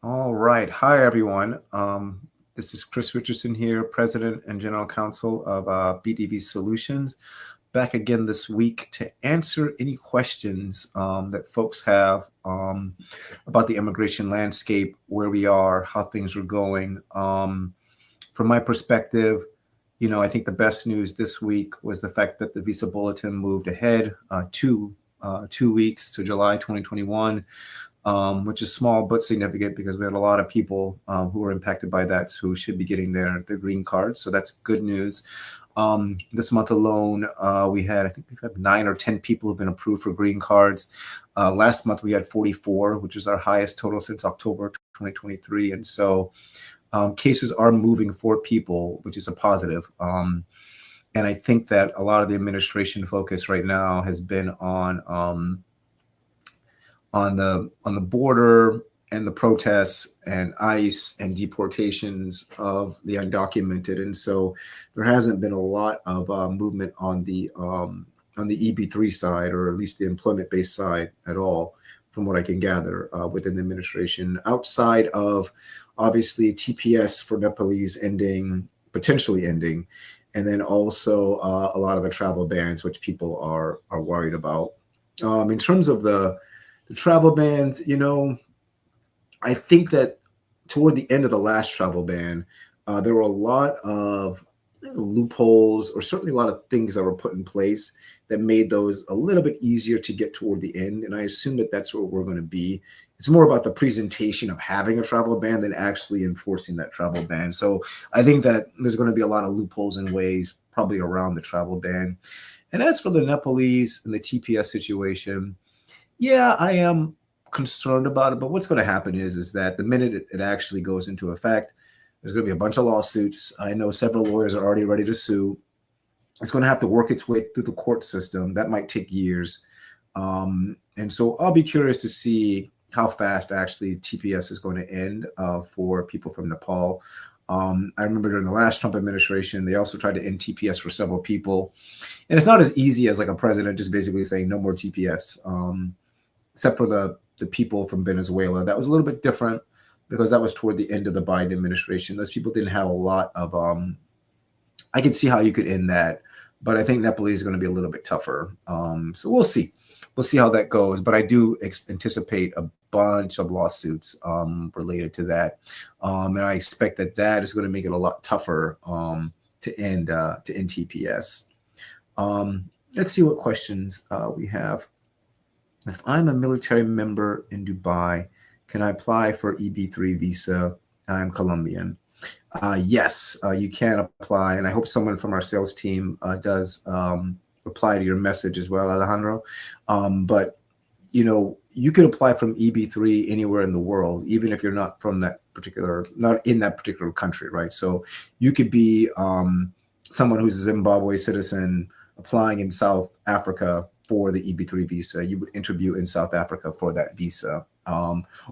All right. Hi, everyone. This is Chris Richardson here, President and General Counsel of BDV Solutions. Back again this week to answer any questions that folks have about the immigration landscape, where we are, how things are going. From my perspective, I think the best news this week was the fact that the visa bulletin moved ahead 2 weeks to July 2021. Which is small but significant because we had a lot of people who were impacted by that who should be getting their green cards. So that's good news. This month alone, I think we've had 9 or 10 people who've been approved for green cards. Last month, we had 44, which is our highest total since October 2023. And so cases are moving for people, which is a positive. And I think that a lot of the administration focus right now has been on the border and the protests and ICE and deportations of the undocumented. And so there hasn't been a lot of movement on the EB-3 side, or at least the employment-based side at all, from what I can gather within the administration, outside of obviously TPS for Nepalese potentially ending, and then also a lot of the travel bans, which people are worried about. In terms of the travel bans, I think that toward the end of the last travel ban, there were a lot of loopholes, or certainly a lot of things that were put in place that made those a little bit easier to get toward the end. And I assume that that's where we're going to be. It's more about the presentation of having a travel ban than actually enforcing that travel ban. So I think that there's going to be a lot of loopholes and ways probably around the travel ban. And as for the Nepalese and the TPS situation, yeah, I am concerned about it, but what's going to happen is that the minute it actually goes into effect, there's going to be a bunch of lawsuits. I know several lawyers are already ready to sue. It's going to have to work its way through the court system. That might take years. And so I'll be curious to see how fast actually TPS is going to end for people from Nepal. I remember during the last Trump administration, they also tried to end TPS for several people. And it's not as easy as like a president just basically saying no more TPS. Except for the people from Venezuela. That was a little bit different because that was toward the end of the Biden administration. Those people didn't have a lot of, I could see how you could end that, but I think Nepalese is going to be a little bit tougher. So we'll see. We'll see how that goes, but I do anticipate a bunch of lawsuits related to that. And I expect that is going to make it a lot tougher to end TPS. Let's see what questions we have. If I'm a military member in Dubai, can I apply for EB-3 visa? I'm Colombian. Yes, you can apply. And I hope someone from our sales team does reply to your message as well, Alejandro. But, you can apply from EB-3 anywhere in the world, even if you're not from not in that particular country, right? So you could be someone who's a Zimbabwe citizen applying in South Africa for the EB-3 visa. You would interview in South Africa for that visa.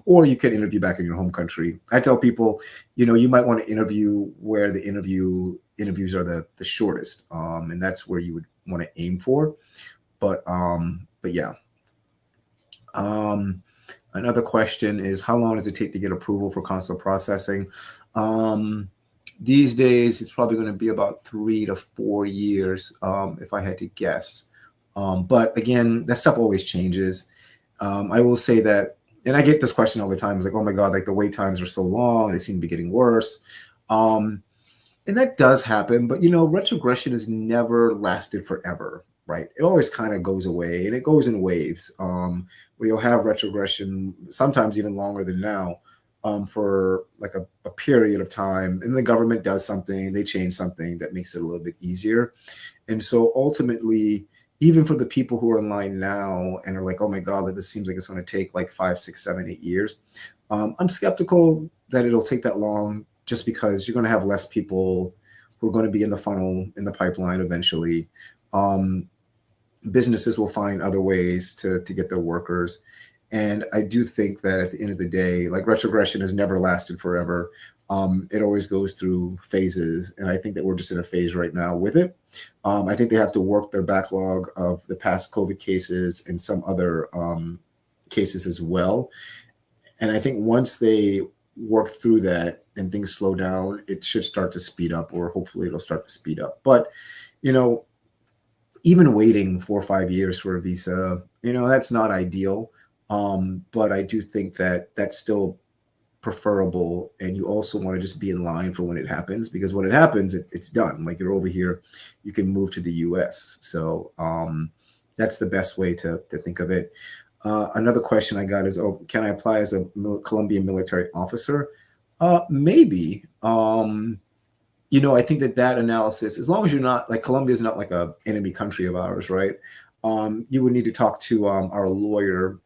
Or you can interview back in your home country. I tell people, you might want to interview where the interviews are the shortest. And that's where you would want to aim for. But yeah. Another question is, how long does it take to get approval for consular processing? These days, it's probably going to be about 3 to 4 years, if I had to guess. But again, that stuff always changes. I will say that, and I get this question all the time. It's like, oh my God, like the wait times are so long. They seem to be getting worse. And that does happen, but retrogression has never lasted forever, right? It always kind of goes away, and it goes in waves, where you'll have retrogression sometimes even longer than now, for like a period of time. And the government does something, they change something that makes it a little bit easier. And so ultimately, even for the people who are in line now and are like, oh my God, like this seems like it's going to take like 5, 6, 7, 8 years. I'm skeptical that it'll take that long, just because you're going to have less people who are going to be in the funnel, in the pipeline eventually. Businesses will find other ways to get their workers. And I do think that at the end of the day, like retrogression has never lasted forever. It always goes through phases. And I think that we're just in a phase right now with it. I think they have to work their backlog of the past COVID cases and some other cases as well. And I think once they work through that and things slow down, it should start to speed up, or hopefully it'll start to speed up. But, you know, even waiting 4 or 5 years for a visa, you know, that's not ideal. But I do think that that's still preferable, and you also want to just be in line for when it happens, because when it happens, it's done. Like, you're over here, you can move to the US. So that's the best way to think of it. Another question I got is, oh, can I apply as a Colombian military officer? Maybe. You know, I think that analysis, as long as you're not, like, Colombia is not like a enemy country of ours, right? You would need to talk to our lawyer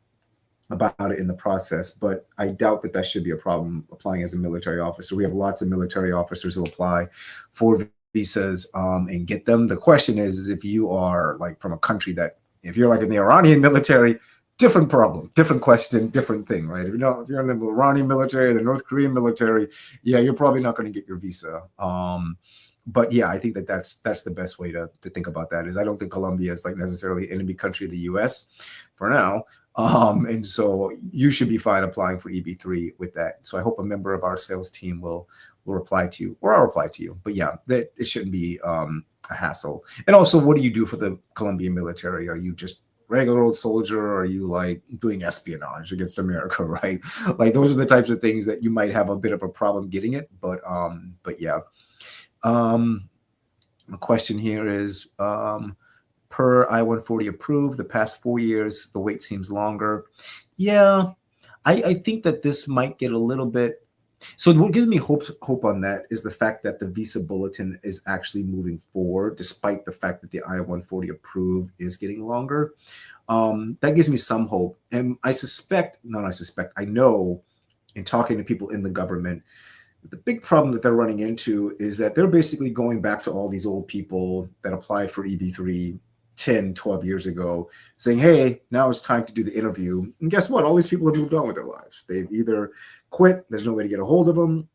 about it in the process, but I doubt that should be a problem applying as a military officer. We have lots of military officers who apply for visas and get them. The question is if you are like from a country that, if you're like in the Iranian military, different problem, different question, different thing, right? If you're in the Iranian military, the North Korean military, yeah, you're probably not going to get your visa. But yeah, I think that's the best way to think about that. Is I don't think Colombia is like necessarily an enemy country of the U.S. for now. And so you should be fine applying for EB-3 with that. So I hope a member of our sales team will reply to you, or I'll reply to you. But yeah, that it shouldn't be a hassle. And also, what do you do for the Colombian military? Are you just regular old soldier, or are you like doing espionage against America, right? Like, those are the types of things that you might have a bit of a problem getting it. But yeah. A question here is, per I-140 approved, the past 4 years, the wait seems longer. Yeah, I think that this might get a little bit. So what gives me hope on that is the fact that the visa bulletin is actually moving forward, despite the fact that the I-140 approved is getting longer. That gives me some hope. And I know, in talking to people in the government, the big problem that they're running into is that they're basically going back to all these old people that applied for EB-3 10, 12 years ago, saying, hey, now it's time to do the interview. And guess what? All these people have moved on with their lives. They've either quit, there's no way to get a hold of them.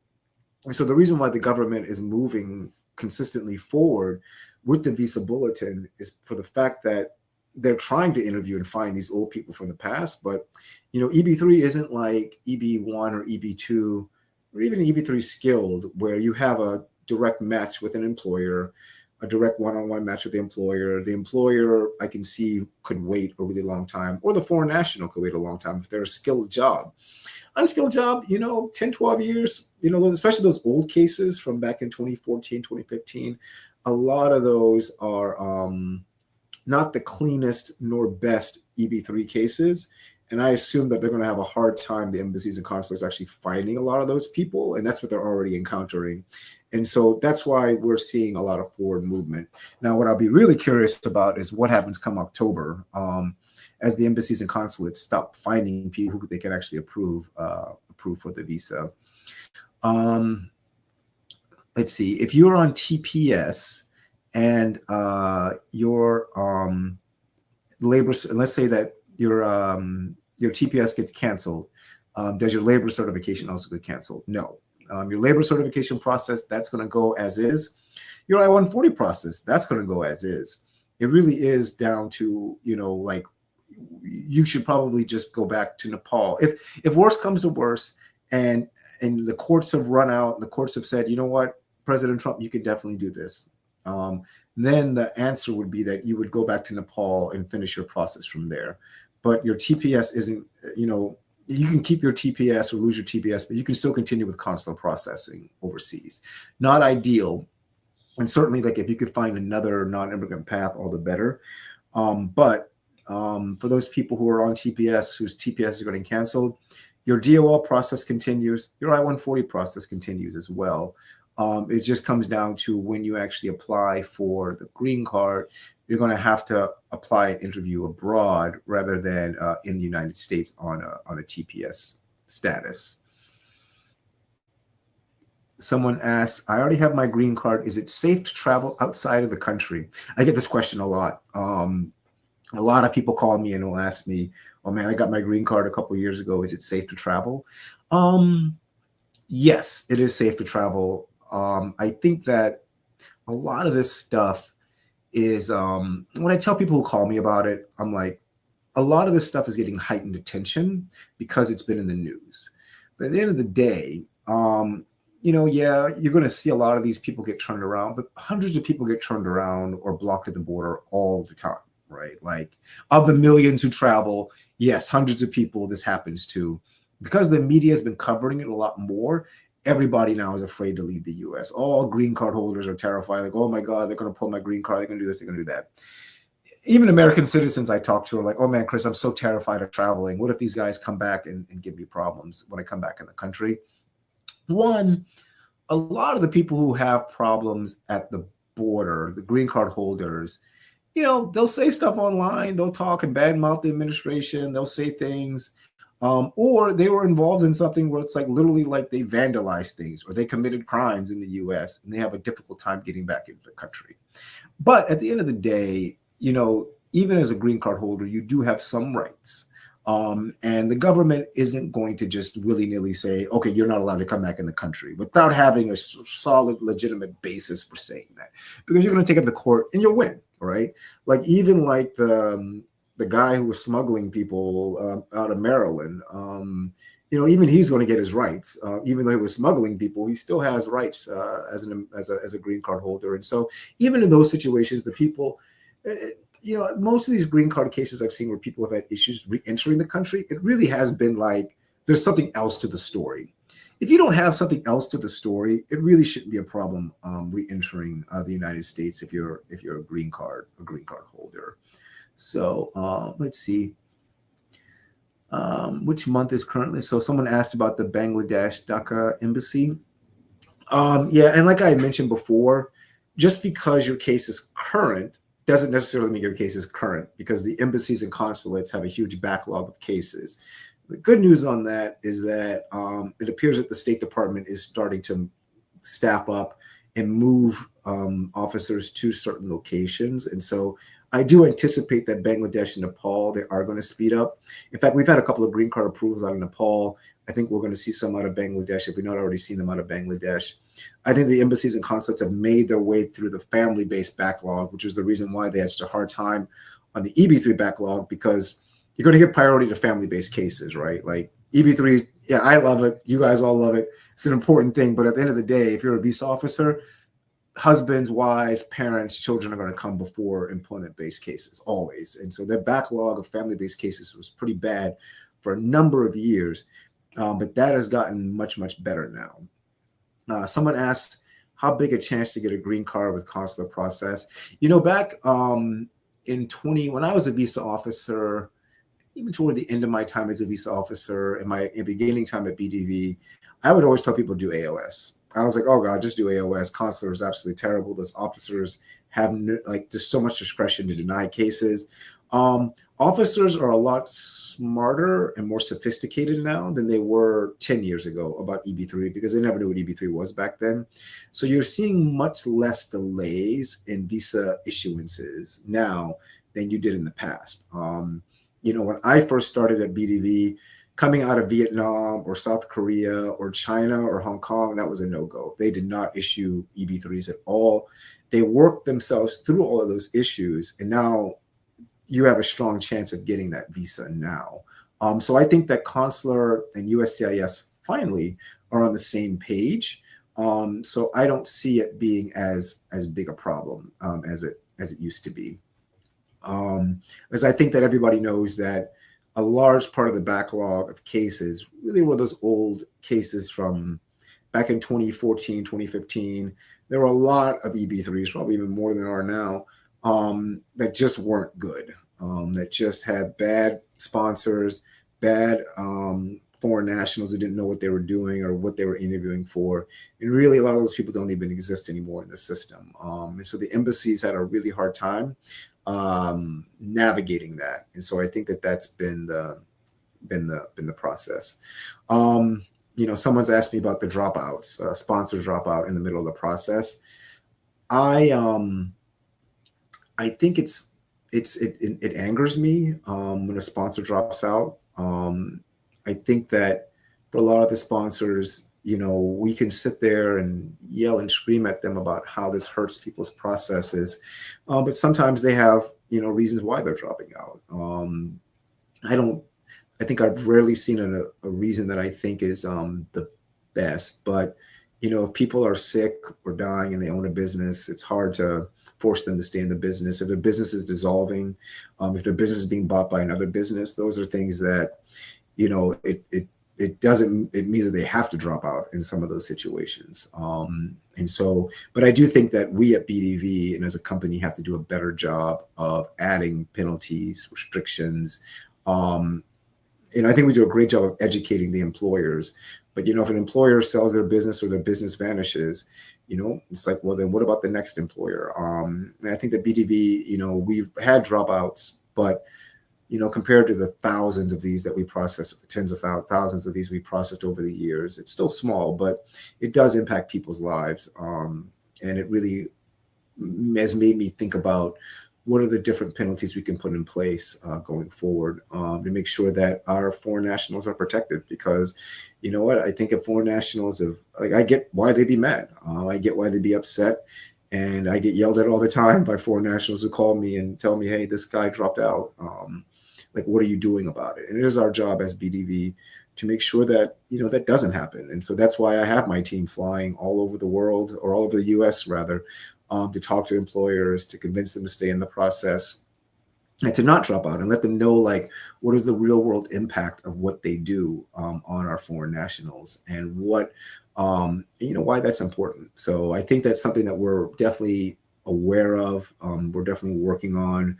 And so the reason why the government is moving consistently forward with the visa bulletin is for the fact that they're trying to interview and find these old people from the past. But, you know, EB-3 isn't like EB-1 or EB-2 or even EB-3 skilled, where you have a direct match with an employer, a direct one-on-one match with the employer. The employer, I can see, could wait a really long time, or the foreign national could wait a long time if they're a skilled job. Unskilled job, you know, 10, 12 years, you know, especially those old cases from back in 2014, 2015, a lot of those are not the cleanest nor best EB-3 cases. And I assume that they're going to have a hard time, the embassies and consulates, actually finding a lot of those people. And that's what they're already encountering. And so that's why we're seeing a lot of forward movement. Now, what I'll be really curious about is what happens come October, as the embassies and consulates stop finding people who they can actually approve for the visa. Let's see. If you're on TPS and your labor, let's say that your TPS gets canceled, does your labor certification also get canceled? No. Your labor certification process, that's going to go as is. Your I-140 process, that's going to go as is. It really is down to, you know, like, you should probably just go back to Nepal. If worse comes to worse, and the courts have run out, the courts have said, you know what, President Trump, you can definitely do this. Then the answer would be that you would go back to Nepal and finish your process from there. But your TPS isn't, you know, you can keep your TPS or lose your TPS, but you can still continue with consular processing overseas. Not ideal. And certainly, like, if you could find another non-immigrant path, all the better. But for those people who are on TPS, whose TPS are getting canceled, your DOL process continues. Your I-140 process continues as well. It just comes down to when you actually apply for the green card, you're going to have to apply an interview abroad rather than in the United States on a TPS status. Someone asks, I already have my green card. Is it safe to travel outside of the country? I get this question a lot. A lot of people call me and will ask me, oh man, I got my green card a couple of years ago. Is it safe to travel? Yes, it is safe to travel. I think that a lot of this stuff is, when I tell people who call me about it, I'm like, a lot of this stuff is getting heightened attention because it's been in the news. But at the end of the day, Yeah, you're going to see a lot of these people get turned around, but hundreds of people get turned around or blocked at the border all the time, right? Like, of the millions who travel, yes, hundreds of people this happens to. Because the media has been covering it a lot more, everybody now is afraid to leave the US. All green card holders are terrified, like, oh my God, they're going to pull my green card, they're going to do this, they're going to do that. Even American citizens I talk to are like, oh man, Chris, I'm so terrified of traveling. What if these guys come back and give me problems when I come back in the country? One, a lot of the people who have problems at the border, the green card holders, they'll say stuff online, they'll talk and badmouth the administration, they'll say things, or they were involved in something where it's like literally like they vandalized things or they committed crimes in the US and they have a difficult time getting back into the country. But at the end of the day, even as a green card holder, you do have some rights. And the government isn't going to just willy-nilly say, okay, you're not allowed to come back in the country without having a solid, legitimate basis for saying that, because you're going to take it to court and you'll win, right? Like even like the guy who was smuggling people out of Maryland, even he's going to get his rights, even though he was smuggling people. He still has rights as a green card holder, and so even in those situations, the people. Most of these green card cases I've seen where people have had issues re-entering the country, it really has been like there's something else to the story. If you don't have something else to the story, it really shouldn't be a problem re-entering the United States if you're a green card holder. So let's see. Which month is currently? So someone asked about the Bangladesh Dhaka embassy. Yeah, and like I mentioned before, just because your case is current doesn't necessarily mean your case is current, because the embassies and consulates have a huge backlog of cases. The good news on that is that it appears that the State Department is starting to staff up and move officers to certain locations. And so I do anticipate that Bangladesh and Nepal, they are going to speed up. In fact, we've had a couple of green card approvals out of Nepal. I think we're going to see some out of Bangladesh if we've not already seen them out of Bangladesh. I think the embassies and consulates have made their way through the family-based backlog, which is the reason why they had such a hard time on the EB-3 backlog, because you're going to give priority to family-based cases, right? Like EB-3, yeah, I love it. You guys all love it. It's an important thing. But at the end of the day, if you're a visa officer, husbands, wives, parents, children are going to come before employment-based cases, always. And so their backlog of family-based cases was pretty bad for a number of years. But that has gotten much, much better now. Someone asked, how big a chance to get a green card with consular process? Back when I was a visa officer, even toward the end of my time as a visa officer and my beginning time at BDV, I would always tell people to do AOS. I was like, oh God, just do AOS. Consular is absolutely terrible. Those officers have just so much discretion to deny cases. Officers are a lot smarter and more sophisticated now than they were 10 years ago about EB-3, because they never knew what EB-3 was back then. So you're seeing much less delays in visa issuances now than you did in the past. When I first started at BDV, coming out of Vietnam or South Korea or China or Hong Kong, that was a no-go. They did not issue EB-3s at all. They worked themselves through all of those issues, and now you have a strong chance of getting that visa now. So I think that Consular and USCIS finally are on the same page. So I don't see it being as big a problem as it used to be. As I think that everybody knows that a large part of the backlog of cases really were those old cases from back in 2014, 2015. There were a lot of EB-3s, probably even more than there are now, that just weren't good, that just had bad sponsors, bad foreign nationals who didn't know what they were doing or what they were interviewing for. And really, a lot of those people don't even exist anymore in the system. And so the embassies had a really hard time navigating that. And so I think that that's been the process. Someone's asked me about the dropouts, sponsors drop out in the middle of the process. I think it angers me when a sponsor drops out. I think that for a lot of the sponsors, we can sit there and yell and scream at them about how this hurts people's processes, but sometimes they have reasons why they're dropping out. I think I've rarely seen a reason that I think is the best. But, if people are sick or dying and they own a business, it's hard to force them to stay in the business. If their business is dissolving, if their business is being bought by another business, those are things that, it means that they have to drop out in some of those situations. And so, but I do think that we at BDV and as a company have to do a better job of adding penalties, restrictions. And I think we do a great job of educating the employers. But, if an employer sells their business or their business vanishes, it's like, well, then what about the next employer? And I think that BDV, we've had dropouts, but, compared to the thousands of these that we processed, tens of thousands of these we processed over the years, it's still small, but it does impact people's lives. And it really has made me think about what are the different penalties we can put in place going forward to make sure that our foreign nationals are protected. Because, I think if foreign nationals I get why they'd be mad. I get why they'd be upset. And I get yelled at all the time by foreign nationals who call me and tell me, hey, this guy dropped out. What are you doing about it? And it is our job as BDV to make sure that, that doesn't happen. And so that's why I have my team flying all over the world, or all over the US rather, to talk to employers, to convince them to stay in the process and to not drop out, and let them know what is the real world impact of what they do on our foreign nationals, and what, why that's important. So I think that's something that we're definitely aware of. We're definitely working on.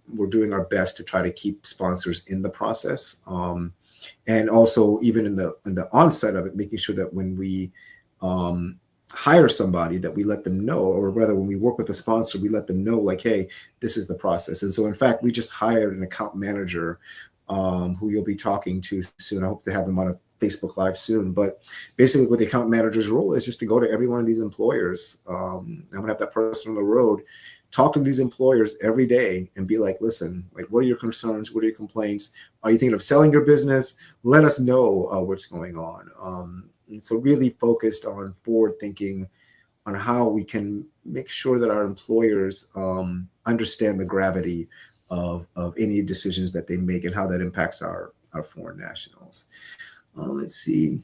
We're doing our best to try to keep sponsors in the process. And also even in the onset of it, making sure that when we hire somebody, that we let them know, or rather when we work with a sponsor, we let them know hey, this is the process. And so in fact, we just hired an account manager who you'll be talking to soon. I hope to have him on a Facebook Live soon. But basically what the account manager's role is just to go to every one of these employers. I'm gonna have that person on the road, talk to these employers every day and be like, listen, what are your concerns? What are your complaints? Are you thinking of selling your business? Let us know what's going on. And so really focused on forward thinking on how we can make sure that our employers understand the gravity of any decisions that they make and how that impacts our foreign nationals. Let's see.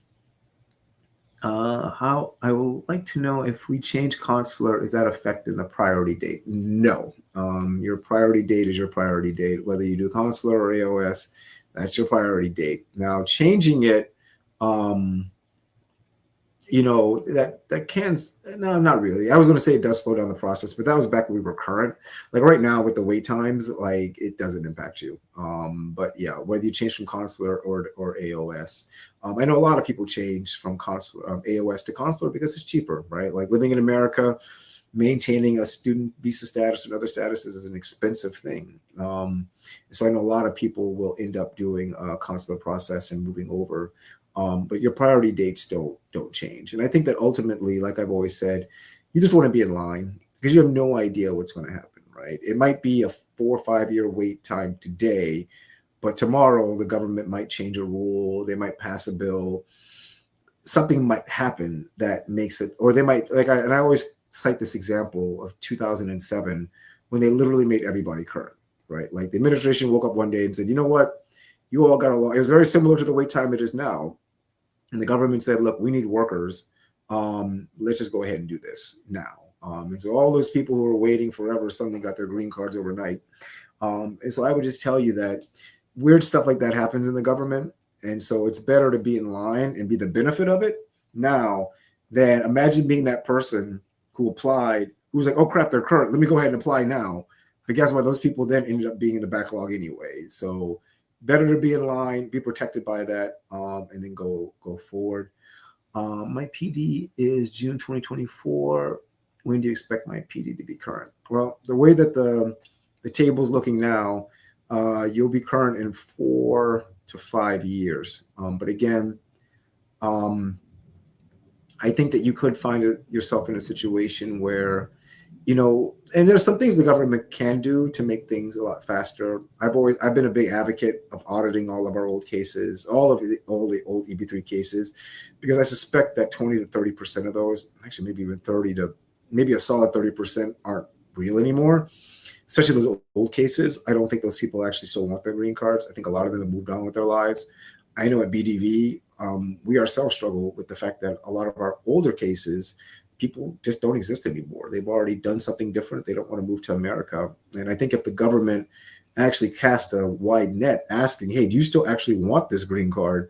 How I would like to know if we change consular, is that affecting the priority date? No. Your priority date is your priority date. Whether you do consular or AOS, that's your priority date. Now, changing it, that can, no, not really. I was going to say it does slow down the process, but that was back when we were current. Right now with the wait times, it doesn't impact you. But yeah, whether you change from consular or AOS, I know a lot of people change from consular, AOS to consular because it's cheaper, right? Living in America, maintaining a student visa status and other statuses is an expensive thing. So I know a lot of people will end up doing a consular process and moving over. But your priority dates don't change. And I think that ultimately, like I've always said, you just want to be in line because you have no idea what's going to happen, right? It might be a 4 or 5 year wait time today, but tomorrow the government might change a rule. They might pass a bill. Something might happen that makes it, or they might, and I always cite this example of 2007 when they literally made everybody current, right? The administration woke up one day and said, you know what? You all got along. It was very similar to the wait time it is now. And the government said, look, we need workers. Let's just go ahead and do this now. And so all those people who were waiting forever suddenly got their green cards overnight. And so I would just tell you that weird stuff like that happens in the government. And so it's better to be in line and be the benefit of it now than imagine being that person who applied, who was like, oh crap, they're current. Let me go ahead and apply now. But guess what? Those people then ended up being in the backlog anyway. So better to be in line, be protected by that, and then go forward. My PD is June 2024. When do you expect my PD to be current? Well, the way that the table's looking now, you'll be current in 4 to 5 years. But again, I think that you could find yourself in a situation where, and there's some things the government can do to make things a lot faster. I've been a big advocate of auditing all of our old cases, all the old EB-3 cases, because I suspect that 20 to 30% of those, actually maybe even 30 to maybe a solid 30% aren't real anymore, especially those old cases. I don't think those people actually still want their green cards. I think a lot of them have moved on with their lives. I know at BDV, we ourselves struggle with the fact that a lot of our older cases, people just don't exist anymore. They've already done something different. They don't want to move to America. And I think if the government actually cast a wide net asking, hey, do you still actually want this green card?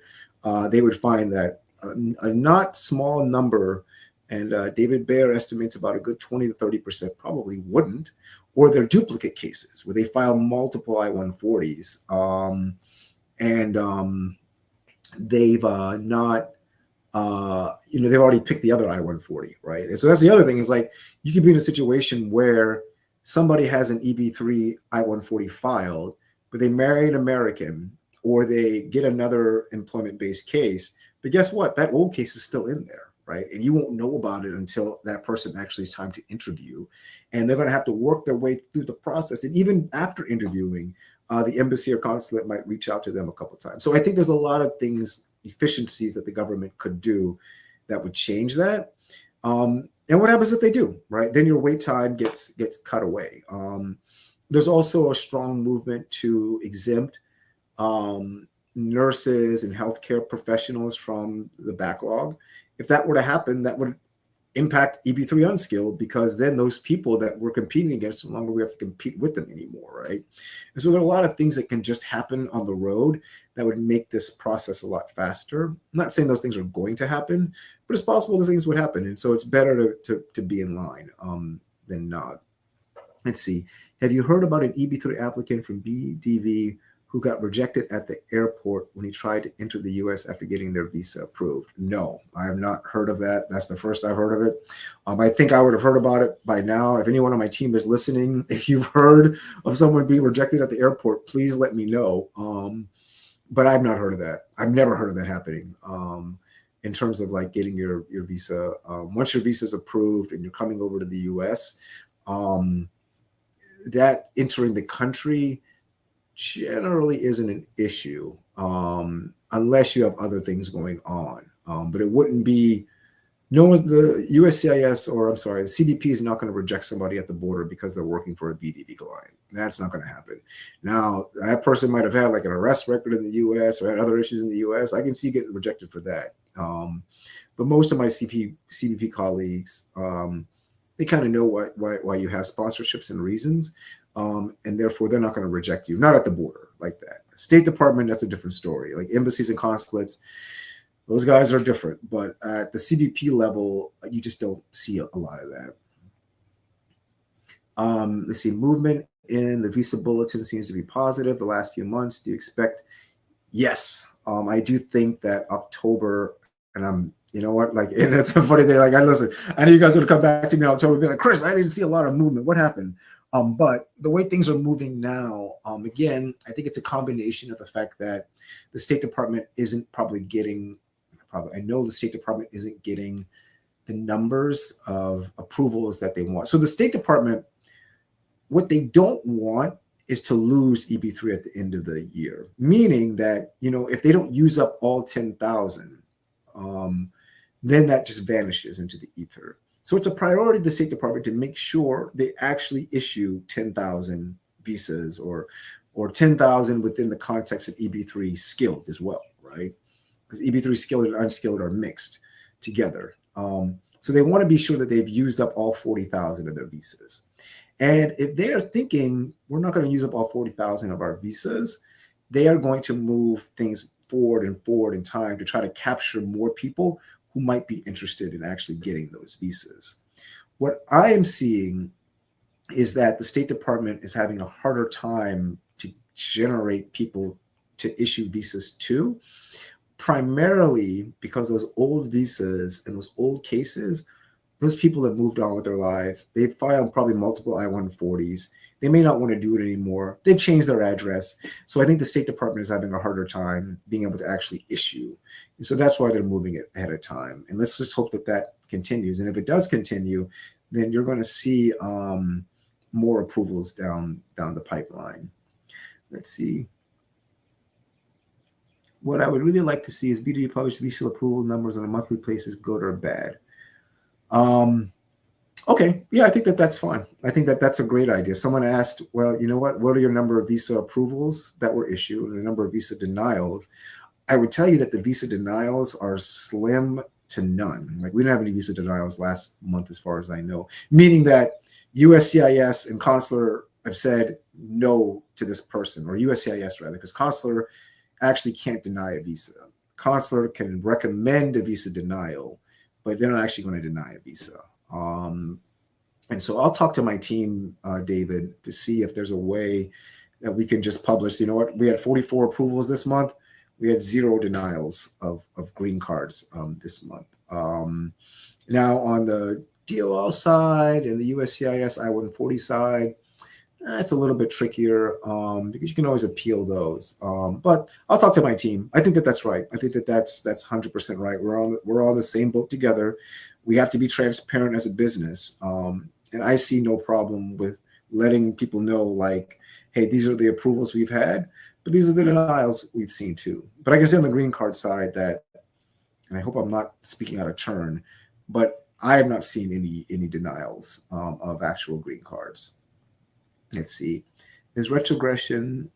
They would find that a not small number, and David Baer estimates about a good 20 to 30% probably wouldn't, or they're duplicate cases where they file multiple I-140s and they've not, they've already picked the other I-140, right? And so that's the other thing is like, you could be in a situation where somebody has an EB-3 I-140 filed, but they marry an American or they get another employment-based case. But guess what? That old case is still in there, right? And you won't know about it until that person actually is time to interview. And they're going to have to work their way through the process. And even after interviewing, the embassy or consulate might reach out to them a couple of times. So I think there's a lot of things, efficiencies that the government could do that would change that. And what happens if they do, right? Then your wait time gets cut away. There's also a strong movement to exempt nurses and healthcare professionals from the backlog. If that were to happen, that would impact EB-3 unskilled, because then those people that we're competing against, no longer we have to compete with them anymore, right? And so there are a lot of things that can just happen on the road that would make this process a lot faster. I'm not saying those things are going to happen, but it's possible those things would happen. And so it's better to be in line than not. Let's see. Have you heard about an EB-3 applicant from BDV who got rejected at the airport when he tried to enter the U.S. after getting their visa approved? No, I have not heard of that. That's the first I've heard of it. I think I would have heard about it by now. If anyone on my team is listening, if you've heard of someone being rejected at the airport, please let me know. But I've not heard of that. I've never heard of that happening in terms of like getting your visa. Once your visa is approved and you're coming over to the U.S., that entering the country generally isn't an issue unless you have other things going on. But it wouldn't be, no one's, the USCIS, or I'm sorry, the CBP is not going to reject somebody at the border because they're working for a BDV client. That's not going to happen. Now, that person might have had like an arrest record in the US or had other issues in the US. I can see getting rejected for that. But most of my CBP colleagues, they kind of know why you have sponsorships and reasons. And therefore they're not going to reject you, not at the border like that. State Department, that's a different story. Like embassies and consulates, those guys are different. But at the CBP level, you just don't see a lot of that. Let's see, movement in the visa bulletin seems to be positive the last few months. Do you expect? Yes, I do think that October, and you know what, like, and it's a funny thing, like, I know you guys would come back to me in October and be like, Chris, I didn't see a lot of movement. What happened? But the way things are moving now, again, I think it's a combination of the fact that the State Department isn't probably getting, I know the State Department isn't getting the numbers of approvals that they want. So the State Department, what they don't want is to lose EB-3 at the end of the year, meaning that, if they don't use up all 10,000, then that just vanishes into the ether. So it's a priority of the State Department to make sure they actually issue 10,000 visas or 10,000 within the context of EB-3 skilled as well, right? Because EB-3 skilled and unskilled are mixed together. So they want to be sure that they've used up all 40,000 of their visas. And if they are thinking, we're not going to use up all 40,000 of our visas, they are going to move things forward in time to try to capture more people who might be interested in actually getting those visas. What I am seeing is that the State Department is having a harder time to generate people to issue visas to, primarily because those old visas and those old cases, those people have moved on with their lives. They've filed probably multiple I-140s. They may not want to do it anymore. They've changed their address. So I think the State Department is having a harder time being able to actually issue. And so that's why they're moving it ahead of time. And let's just hope that that continues. And if it does continue, then you're going to see more approvals down the pipeline. Let's see. What I would really like to see is BDV publish visa approval numbers on a monthly basis, good or bad. Okay, yeah, I think that's fine. I think that's a great idea. Someone asked, well, you know what are your number of visa approvals that were issued and the number of visa denials? I would tell you that the visa denials are slim to none. Like we didn't have any visa denials last month, as far as I know, meaning that USCIS and Consular have said no to this person, or USCIS rather, because Consular actually can't deny a visa. Consular can recommend a visa denial, but they're not actually going to deny a visa. And so I'll talk to my team, David, to see if there's a way that we can just publish. You know what? We had 44 approvals this month. We had 0 denials of green cards this month. Now on the DOL side and the USCIS I-140 side, it's a little bit trickier because you can always appeal those. But I'll talk to my team. I think that that's right. I think that that's 100% right. We're all in the same boat together. We have to be transparent as a business. And I see no problem with letting people know, like, hey, these are the approvals we've had, but these are the denials we've seen too. But I can say on the green card side that, and I hope I'm not speaking out of turn, but I have not seen any denials of actual green cards. Let's see. Is retrogression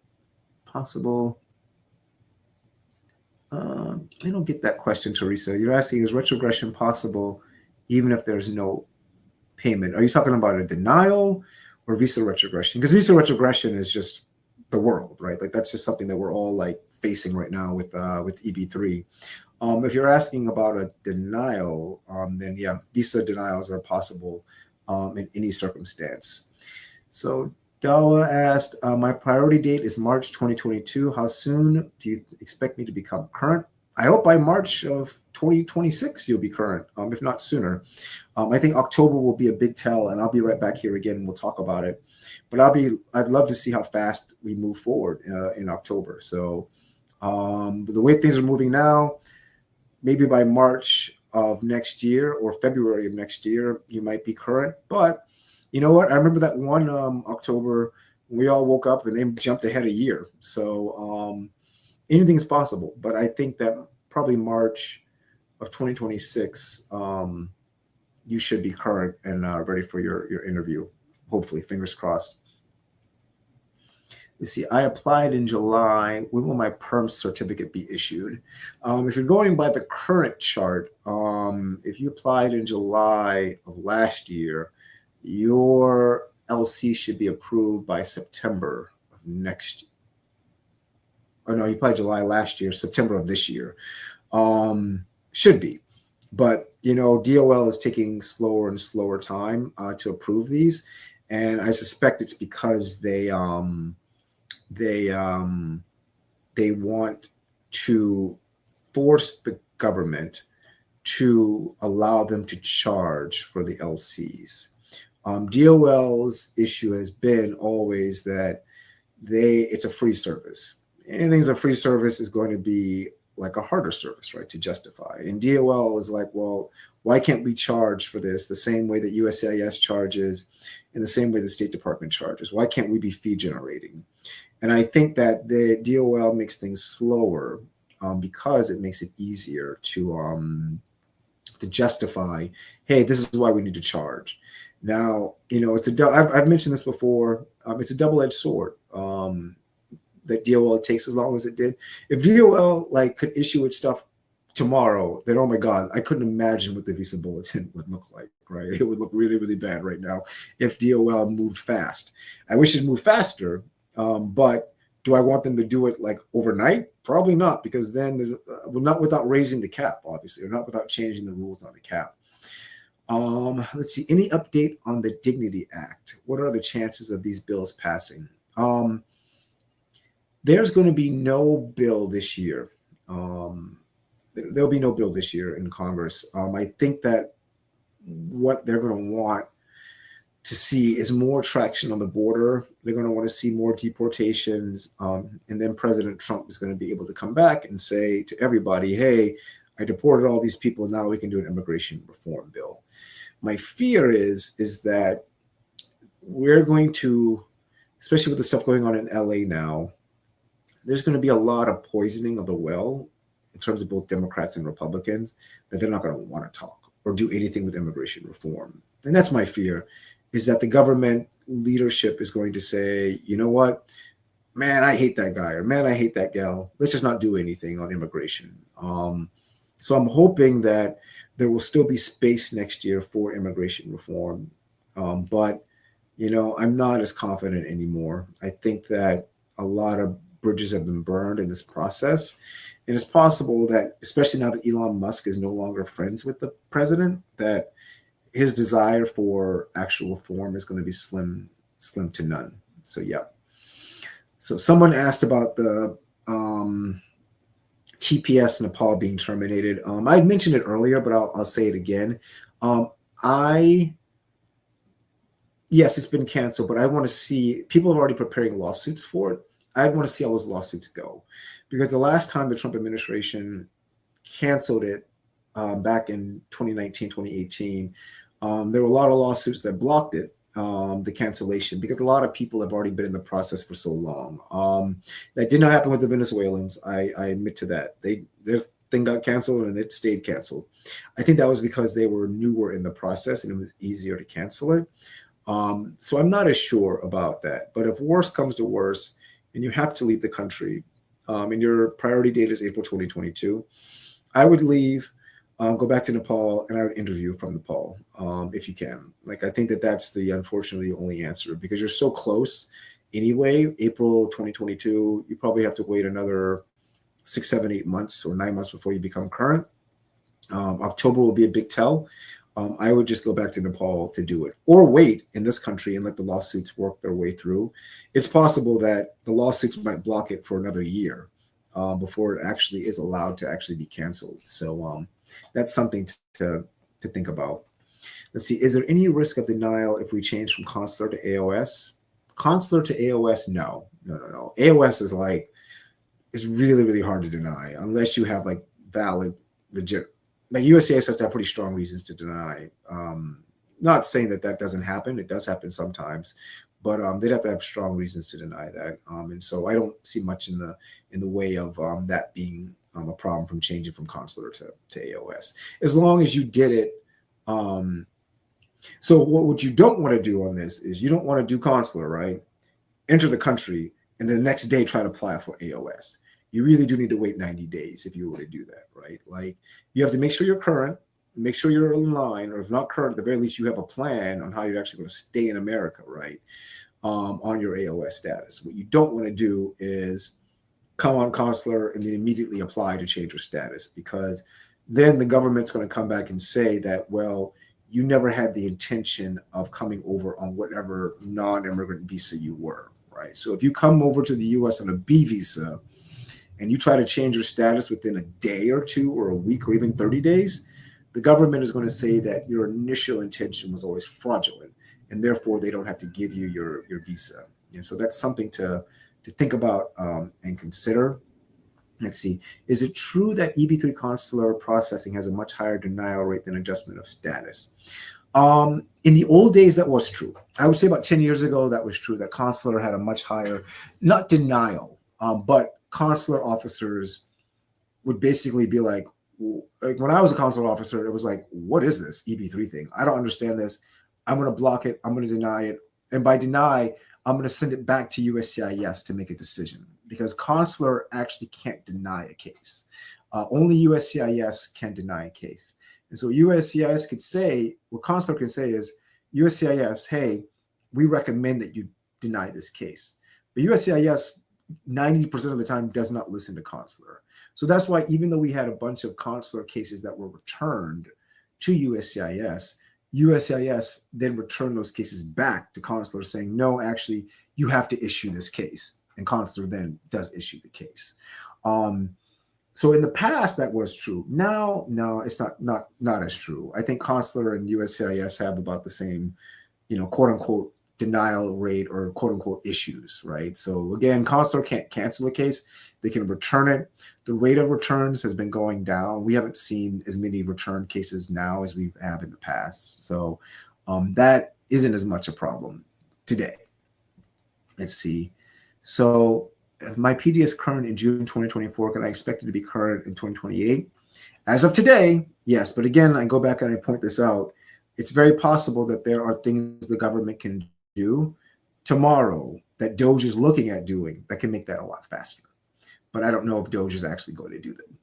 possible? I don't get that question, Teresa. You're asking, is retrogression possible even if there's no payment? Are you talking about a denial or visa retrogression? Because visa retrogression is just the world, right? Like that's just something that we're all like facing right now with EB-3. If you're asking about a denial, then yeah, visa denials are possible in any circumstance. So Dawa asked, my priority date is March 2022. How soon do you expect me to become current? I hope by March of 2026 you'll be current, if not sooner. I think October will be a big tell, and I'll be right back here again and we'll talk about it. But I'd love to see how fast we move forward in October. So the way things are moving now, maybe by March of next year or February of next year, you might be current. But you know what? I remember that one October, we all woke up and they jumped ahead a year. So anything's possible. But I think that probably March of 2026, you should be current and ready for your interview. Hopefully, fingers crossed. You see, I applied in July. When will my perm certificate be issued? If you're going by the current chart, if you applied in July of last year, your LC should be approved by September of next year. Oh no, you applied July last year, September of this year. Should be. But, you know, DOL is taking slower and slower time to approve these. And I suspect it's because they want to force the government to allow them to charge for the LCs. DOL's issue has been always that it's a free service. Anything's a free service is going to be like a harder service, right, to justify. And DOL is like, well, why can't we charge for this the same way that USCIS charges, in the same way the State Department charges? Why can't we be fee generating? And I think that the DOL makes things slower because it makes it easier to justify, hey, this is why we need to charge. Now, you know, I've mentioned this before. It's a double-edged sword. That DOL takes as long as it did. If DOL like could issue its stuff tomorrow, then oh my God, I couldn't imagine what the visa bulletin would look like, right? It would look really, really bad right now if DOL moved fast. I wish it moved faster, but do I want them to do it like overnight? Probably not, because then we're not without raising the cap, obviously, or not without changing the rules on the cap. Let's see, any update on the Dignity Act? What are the chances of these bills passing? There's going to be no bill this year. There'll be no bill this year in Congress. I think that what they're going to want to see is more traction on the border. They're going to want to see more deportations. And then President Trump is going to be able to come back and say to everybody, hey, I deported all these people. Now we can do an immigration reform bill. My fear is that we're going to, especially with the stuff going on in LA now, there's going to be a lot of poisoning of the well in terms of both Democrats and Republicans, that they're not going to want to talk or do anything with immigration reform. And that's my fear, is that the government leadership is going to say, you know what, man, I hate that guy, or man, I hate that gal. Let's just not do anything on immigration. So I'm hoping that there will still be space next year for immigration reform. But, I'm not as confident anymore. I think that a lot of bridges have been burned in this process. And it's possible that, especially now that Elon Musk is no longer friends with the president, that his desire for actual reform is going to be slim to none. So, yeah. So someone asked about the TPS Nepal being terminated. I mentioned it earlier, but I'll say it again. Yes, it's been canceled, but I want to see, people are already preparing lawsuits for it. I want to see how those lawsuits go, because the last time the Trump administration canceled it back in 2019, 2018, there were a lot of lawsuits that blocked it, the cancellation, because a lot of people have already been in the process for so long. That did not happen with the Venezuelans. I admit to that. Their thing got canceled and it stayed canceled. I think that was because they were newer in the process and it was easier to cancel it. So I'm not as sure about that. But if worse comes to worse and you have to leave the country, and your priority date is April 2022, I would leave, go back to Nepal, and I would interview from Nepal, if you can. Like, I think that that's unfortunately, the only answer, because you're so close anyway. April 2022, you probably have to wait another 6, 7, 8 months or 9 months before you become current. October will be a big tell. I would just go back to Nepal to do it, or wait in this country and let the lawsuits work their way through. It's possible that the lawsuits might block it for another year before it actually is allowed to actually be canceled. So that's something to think about. Let's see. Is there any risk of denial if we change from consular to AOS? Consular to AOS? No. AOS is it's really, really hard to deny unless you have valid, legit. USCIS has to have pretty strong reasons to deny. Not saying that doesn't happen. It does happen sometimes, but they'd have to have strong reasons to deny that. And so I don't see much in the way of that being a problem from changing from consular to AOS, as long as you did it. So what you don't want to do on this is you don't want to do consular, right? Enter the country and the next day try to apply for AOS. You really do need to wait 90 days if you were to do that, right? Like, you have to make sure you're current, make sure you're in line, or if not current, at the very least, you have a plan on how you're actually going to stay in America, right? On your AOS status. What you don't want to do is come on consular and then immediately apply to change your status, because then the government's going to come back and say that, well, you never had the intention of coming over on whatever non-immigrant visa you were, right? So if you come over to the US on a B visa, and you try to change your status within a day or two or a week or even 30 days, the government is going to say that your initial intention was always fraudulent, and therefore they don't have to give you your visa. And so that's something to think about and consider. Let's see. Is it true that EB-3 consular processing has a much higher denial rate than adjustment of status? In the old days, that was true. I would say about 10 years ago, that was true, that consular had a much higher, not denial, but consular officers would basically be like when I was a consular officer, it was like, what is this EB-3 thing? I don't understand this. I'm going to block it. I'm going to deny it. And by deny, I'm going to send it back to USCIS to make a decision, because consular actually can't deny a case. Only USCIS can deny a case. And so USCIS could say, what consular can say is, USCIS, hey, we recommend that you deny this case. But USCIS 90% of the time does not listen to consular. So that's why, even though we had a bunch of consular cases that were returned to USCIS, USCIS then returned those cases back to consular saying, no, actually, you have to issue this case. And consular then does issue the case. So in the past, that was true. Now, no, it's not as true. I think consular and USCIS have about the same, quote unquote, denial rate or quote unquote issues, right? So again, consular can't cancel a case. They can return it. The rate of returns has been going down. We haven't seen as many return cases now as we have in the past. So that isn't as much a problem today. Let's see. So if my PD is current in June 2024, can I expect it to be current in 2028? As of today, yes. But again, I go back and I point this out. It's very possible that there are things the government can do tomorrow that DOJ is looking at doing that can make that a lot faster. But I don't know if DOJ is actually going to do them.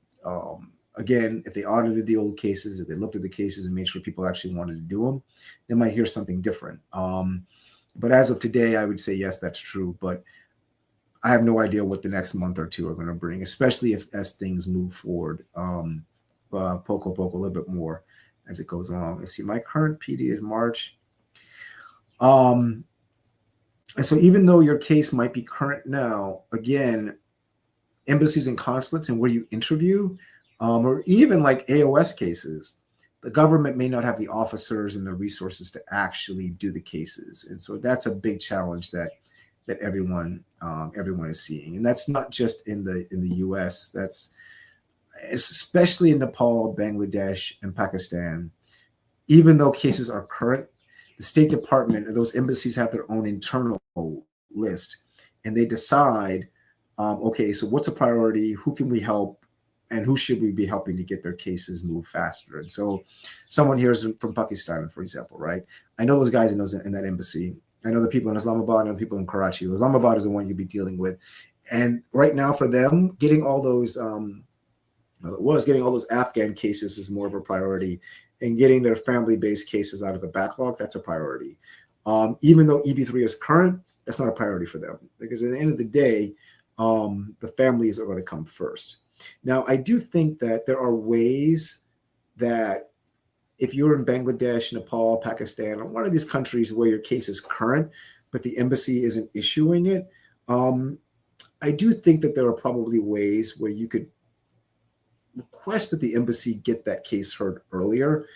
Again, if they audited the old cases, if they looked at the cases and made sure people actually wanted to do them, they might hear something different. But as of today, I would say, yes, that's true. But I have no idea what the next month or two are going to bring, especially as things move forward, poco a little bit more as it goes along. Let's see, my current PD is March. And so even though your case might be current now, again, embassies and consulates and where you interview, or even like AOS cases, the government may not have the officers and the resources to actually do the cases. And so that's a big challenge that everyone is seeing. And that's not just in the US, it's especially in Nepal, Bangladesh, and Pakistan. Even though cases are current, the State Department or those embassies have their own internal list, and they decide, okay, so what's a priority? Who can we help? And who should we be helping to get their cases move faster? And so someone here is from Pakistan, for example, right? I know those guys in that embassy. I know the people in Islamabad, I know the people in Karachi. Islamabad is the one you'd be dealing with. And right now for them, getting all those Afghan cases is more of a priority, and getting their family-based cases out of the backlog, that's a priority. Even though EB-3 is current, that's not a priority for them, because at the end of the day, the families are going to come first. Now, I do think that there are ways that if you're in Bangladesh, Nepal, Pakistan, or one of these countries where your case is current, but the embassy isn't issuing it, I do think that there are probably ways where you could request that the embassy get that case heard earlier,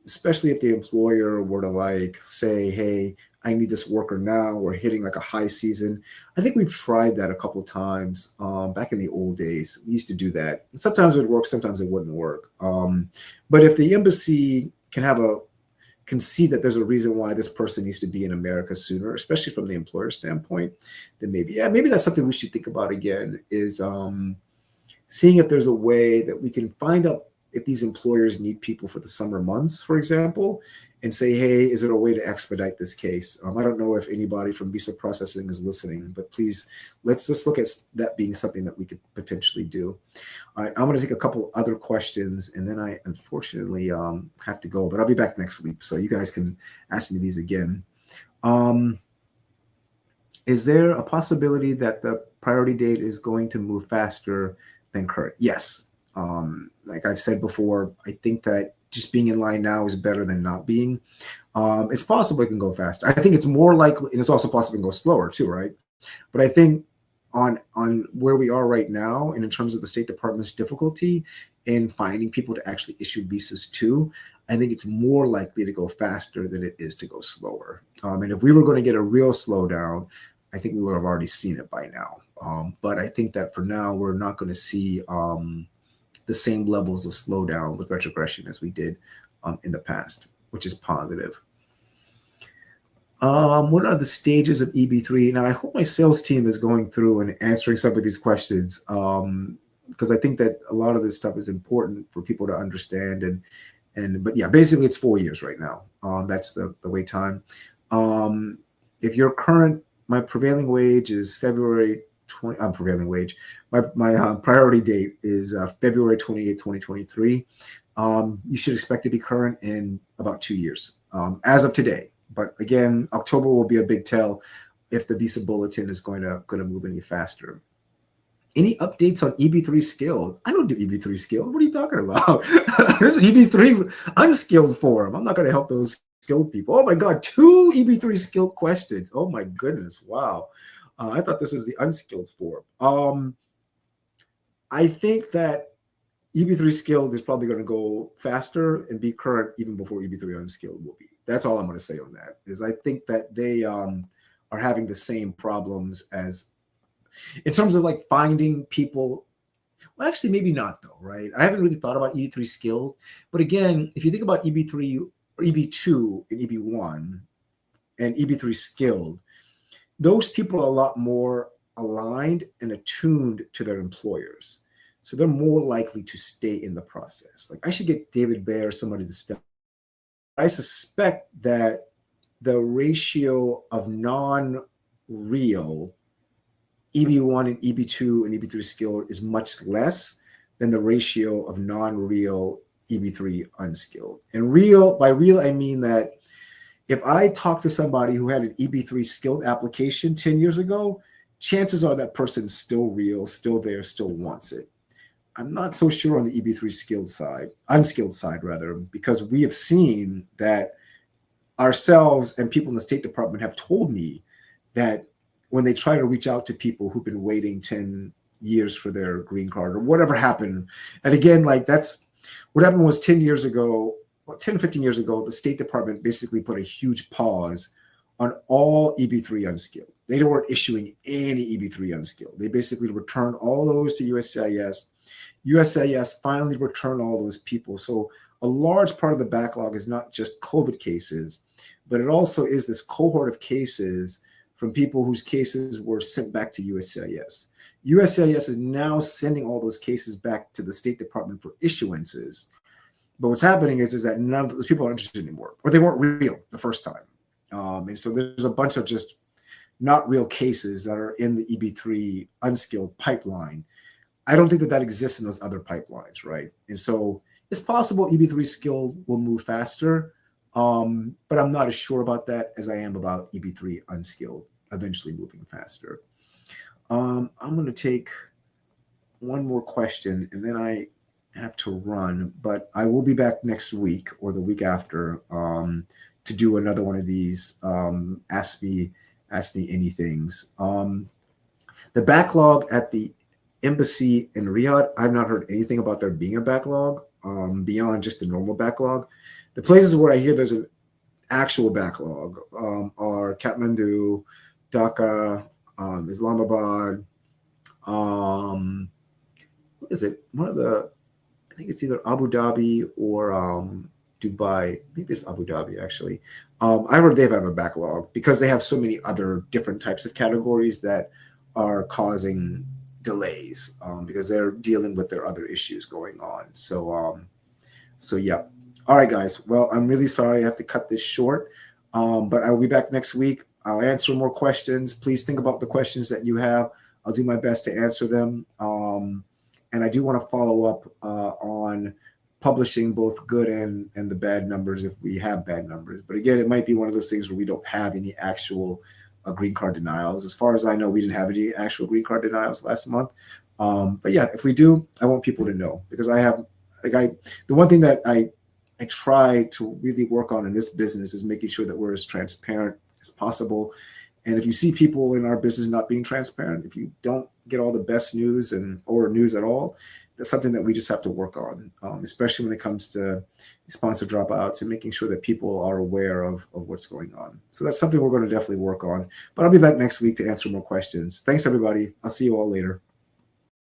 especially if the employer were to say, hey, I need this worker now. We're hitting like a high season. I think we've tried that a couple of times back in the old days. We used to do that. And sometimes it would work, sometimes it wouldn't work. But if the embassy can see that there's a reason why this person needs to be in America sooner, especially from the employer standpoint, then maybe that's something we should think about again, is seeing if there's a way that we can find out if these employers need people for the summer months, for example, and say, hey, is there a way to expedite this case? I don't know if anybody from visa processing is listening, but please, let's just look at that being something that we could potentially do. All right, I'm going to take a couple other questions, and then I unfortunately have to go, but I'll be back next week, so you guys can ask me these again. Is there a possibility that the priority date is going to move faster than current? Yes. Like I've said before, I think that just being in line now is better than not being. It's possible it can go faster. I think it's more likely, and it's also possible it can go slower too, right? But I think on where we are right now, and in terms of the State Department's difficulty in finding people to actually issue visas to, I think it's more likely to go faster than it is to go slower. And if we were going to get a real slowdown, I think we would have already seen it by now. But I think that for now, we're not going to see the same levels of slowdown with retrogression as we did in the past, which is positive. What are the stages of EB-3? Now, I hope my sales team is going through and answering some of these questions, because I think that a lot of this stuff is important for people to understand. But yeah, basically it's 4 years right now. That's the wait time. If you're current, my prevailing wage is February 20. Prevailing wage. My priority date is February 28, 2023. You should expect to be current in about 2 years, as of today. But again, October will be a big tell if the visa bulletin is going to move any faster. Any updates on EB-3 skilled? I don't do EB-3 skilled. What are you talking about? This is EB-3 unskilled form. I'm not going to help those skilled people. Oh my God, 2 EB-3 skilled questions. Oh my goodness, wow. I thought this was the unskilled form. I think that EB-3 skilled is probably going to go faster and be current even before EB-3 unskilled will be. That's all I'm going to say on that, is I think that they are having the same problems as in terms of like finding people. Well, actually, maybe not though, right? I haven't really thought about EB-3 skilled. But again, if you think about EB-3 or EB-2 and EB-1 and EB-3 skilled, those people are a lot more aligned and attuned to their employers. So they're more likely to stay in the process. Like I should get David Baer, somebody to step. I suspect that the ratio of real, EB1 and EB2 and EB3 skilled is much less than the ratio of non-real EB3 unskilled. And real, by real, I mean that if I talk to somebody who had an EB3 skilled application 10 years ago, chances are that person's still real, still there, still wants it. I'm not so sure on the EB3 skilled side, unskilled side rather, because we have seen that ourselves and people in the State Department have told me that when they try to reach out to people who've been waiting 10 years for their green card or whatever happened. And again, like that's what happened was 10 years ago, 10, 15 years ago, the State Department basically put a huge pause on all EB3 unskilled. They weren't issuing any EB3 unskilled. They basically returned all those to USCIS. USCIS finally returned all those people. So a large part of the backlog is not just COVID cases, but it also is this cohort of cases from people whose cases were sent back to USCIS. USCIS is now sending all those cases back to the State Department for issuances. But what's happening is that none of those people are interested anymore, or they weren't real the first time. And so there's a bunch of just not real cases that are in the EB3 unskilled pipeline. I don't think that that exists in those other pipelines, right? And so it's possible EB3 skilled will move faster, but I'm not as sure about that as I am about EB3 unskilled eventually moving faster. I'm going to take one more question, and then I have to run, but I will be back next week or the week after to do another one of these Ask Me Anythings. The backlog at the embassy in Riyadh, I've not heard anything about there being a backlog beyond just the normal backlog. The places where I hear there's an actual backlog are Kathmandu, Dhaka, Islamabad. What is it? I think it's either Abu Dhabi or Dubai. Maybe it's Abu Dhabi, actually. I heard they have a backlog because they have so many other different types of categories that are causing delays because they're dealing with their other issues going on. So yeah. All right, guys. Well, I'm really sorry I have to cut this short, but I will be back next week. I'll answer more questions. Please think about the questions that you have. I'll do my best to answer them. And I do want to follow up on publishing both good and the bad numbers if we have bad numbers. But again, it might be one of those things where we don't have any actual green card denials. As far as I know, we didn't have any actual green card denials last month. But yeah, if we do, I want people to know because the one thing that I try to really work on in this business is making sure that we're as transparent as possible. And if you see people in our business not being transparent, if you don't get all the best news or news at all, that's something that we just have to work on, especially when it comes to sponsor dropouts and making sure that people are aware of what's going on. So that's something we're going to definitely work on. But I'll be back next week to answer more questions. Thanks, everybody. I'll see you all later.